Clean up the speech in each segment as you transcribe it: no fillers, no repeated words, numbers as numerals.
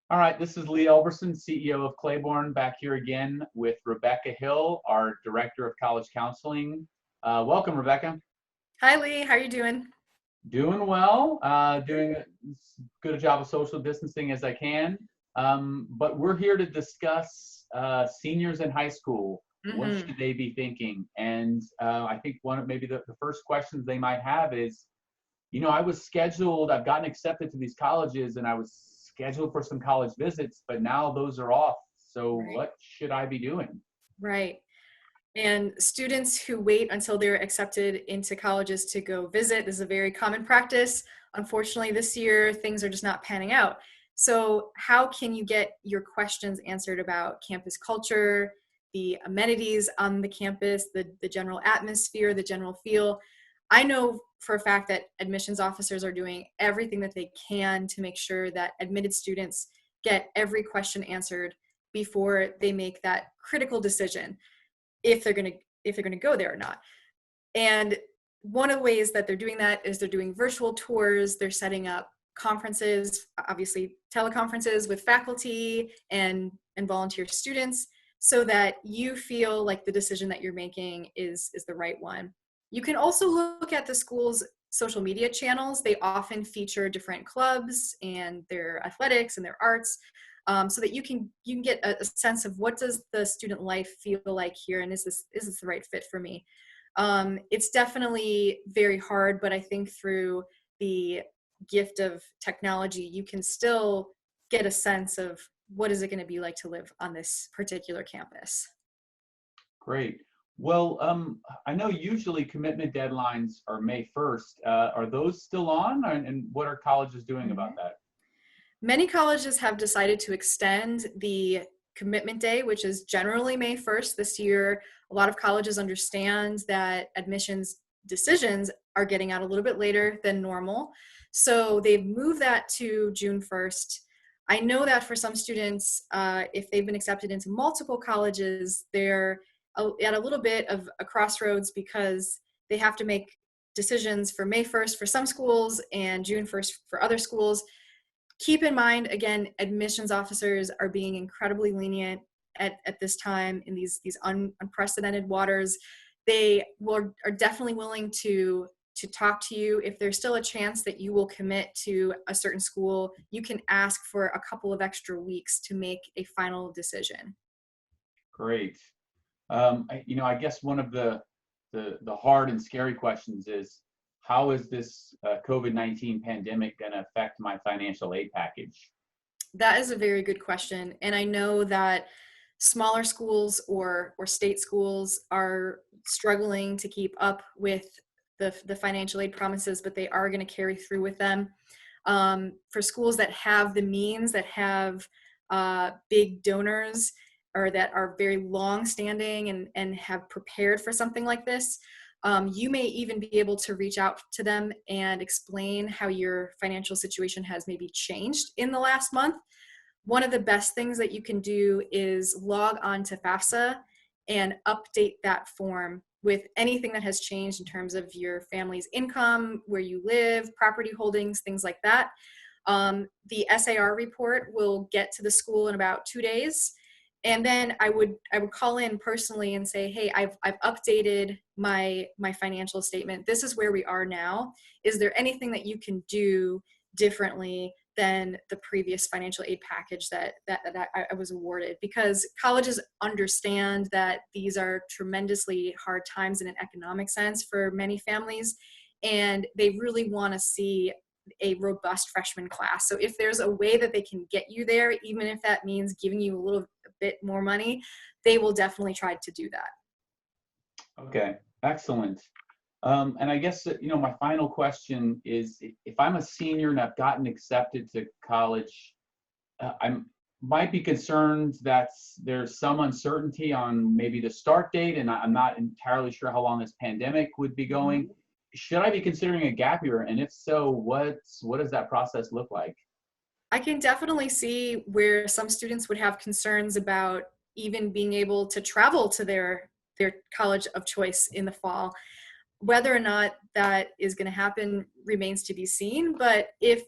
All right, this is Lee Elberson, CEO of Clayborne, back here again with Rebecca Hill, our Director of College Counseling. Welcome, Rebecca. Hi, Lee. How are you doing? Doing well, doing as good a job of social distancing as I can. But we're here to discuss seniors in high school. What Mm-hmm. should they be thinking? And I think one of maybe the first questions they might have is, I've gotten accepted to these colleges and I was scheduled for some college visits, but now those are off. So Right. what should I be doing? Right. And students who wait until they're accepted into colleges to go visit, this is a very common practice. Unfortunately, this year, things are just not panning out. So how can you get your questions answered about campus culture, the amenities on the campus, the general atmosphere, the general feel? I know for a fact that admissions officers are doing everything that they can to make sure that admitted students get every question answered before they make that critical decision if they're going to go there or not. And one of the ways that they're doing that is they're doing virtual tours, they're setting up conferences, obviously teleconferences with faculty and volunteer students, so that you feel like the decision that you're making is the right one. You can also look at the school's social media channels. They often feature different clubs and their athletics and their arts, so that you can get a sense of what does the student life feel like here, and is this the right fit for me. It's definitely very hard, but I think through the gift of technology, you can still get a sense of what is it going to be like to live on this particular campus. Great. Well, I know usually commitment deadlines are May 1st. Are those still on? And what are colleges doing about that? Many colleges have decided to extend the commitment day, which is generally May 1st. This year, a lot of colleges understand that admissions decisions are getting out a little bit later than normal. So they've moved that to June 1st. I know that for some students, if they've been accepted into multiple colleges, they're at a little bit of a crossroads because they have to make decisions for May 1st for some schools and June 1st for other schools. Keep in mind, again, admissions officers are being incredibly lenient at this time in these unprecedented waters. Are definitely willing to talk to you. If there's still a chance that you will commit to a certain school, you can ask for a couple of extra weeks to make a final decision. Great. I guess one of the hard and scary questions is, how is this COVID-19 pandemic going to affect my financial aid package? That is a very good question. And I know that smaller schools or state schools are struggling to keep up with the financial aid promises, but they are going to carry through with them. For schools that have the means, that have big donors, or that are very long-standing and have prepared for something like this, you may even be able to reach out to them and explain how your financial situation has maybe changed in the last month. One of the best things that you can do is log on to FAFSA and update that form with anything that has changed in terms of your family's income, where you live, property holdings, things like that. The SAR report will get to the school in about 2 days. And then I would call in personally and say, hey, I've updated my financial statement. This is where we are now. Is there anything that you can do differently than the previous financial aid package that I was awarded? Because colleges understand that these are tremendously hard times in an economic sense for many families, and they really want to see a robust freshman class. So if there's a way that they can get you there, even if that means giving you a bit more money, they will definitely try to do that. Okay, excellent. And I guess my final question is, if I'm a senior and I've gotten accepted to college, I might be concerned that there's some uncertainty on maybe the start date, and I'm not entirely sure how long this pandemic would be going. Should I be considering a gap year? And if so, what does that process look like? I can definitely see where some students would have concerns about even being able to travel to their college of choice in the fall. Whether or not that is going to happen remains to be seen. But if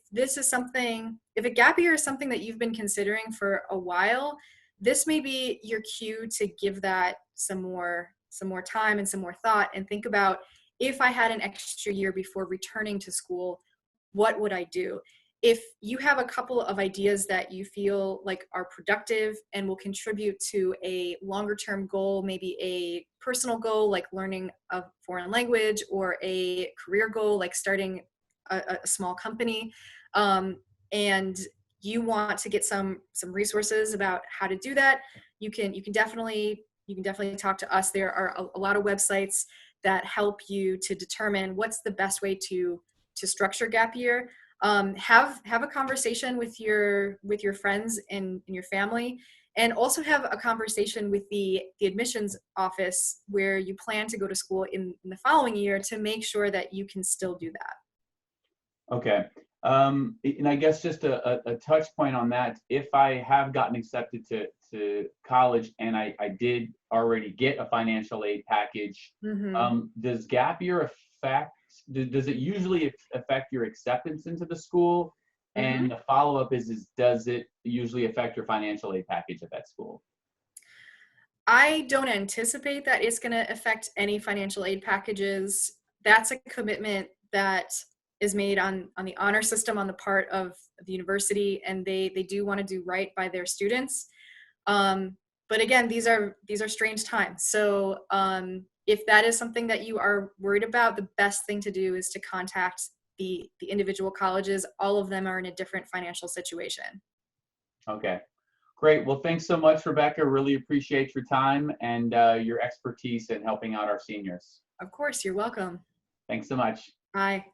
if a gap year is something that you've been considering for a while, this may be your cue to give that some more time and some more thought, and think about, if I had an extra year before returning to school, what would I do? If you have a couple of ideas that you feel like are productive and will contribute to a longer term goal, maybe a personal goal like learning a foreign language, or a career goal like starting a small company, and you want to get some resources about how to do that, you can definitely talk to us. There are a lot of websites that help you to determine what's the best way to structure gap year. Have a conversation with your friends and your family, and also have a conversation with the admissions office where you plan to go to school in the following year, to make sure that you can still do that. Okay. And I guess just a touch point on that, if I have gotten accepted to college and I did already get a financial aid package, does gap year affect, does it usually affect your acceptance into the school? And the follow-up is does it usually affect your financial aid package at that school? I don't anticipate that it's going to affect any financial aid packages. That's a commitment that is made on the honor system on the part of the university, and they do want to do right by their students. But again, these are strange times. So if that is something that you are worried about, the best thing to do is to contact the individual colleges. All of them are in a different financial situation. Okay, great. Well, thanks so much, Rebecca. Really appreciate your time and your expertise in helping out our seniors. Of course, you're welcome. Thanks so much. Bye.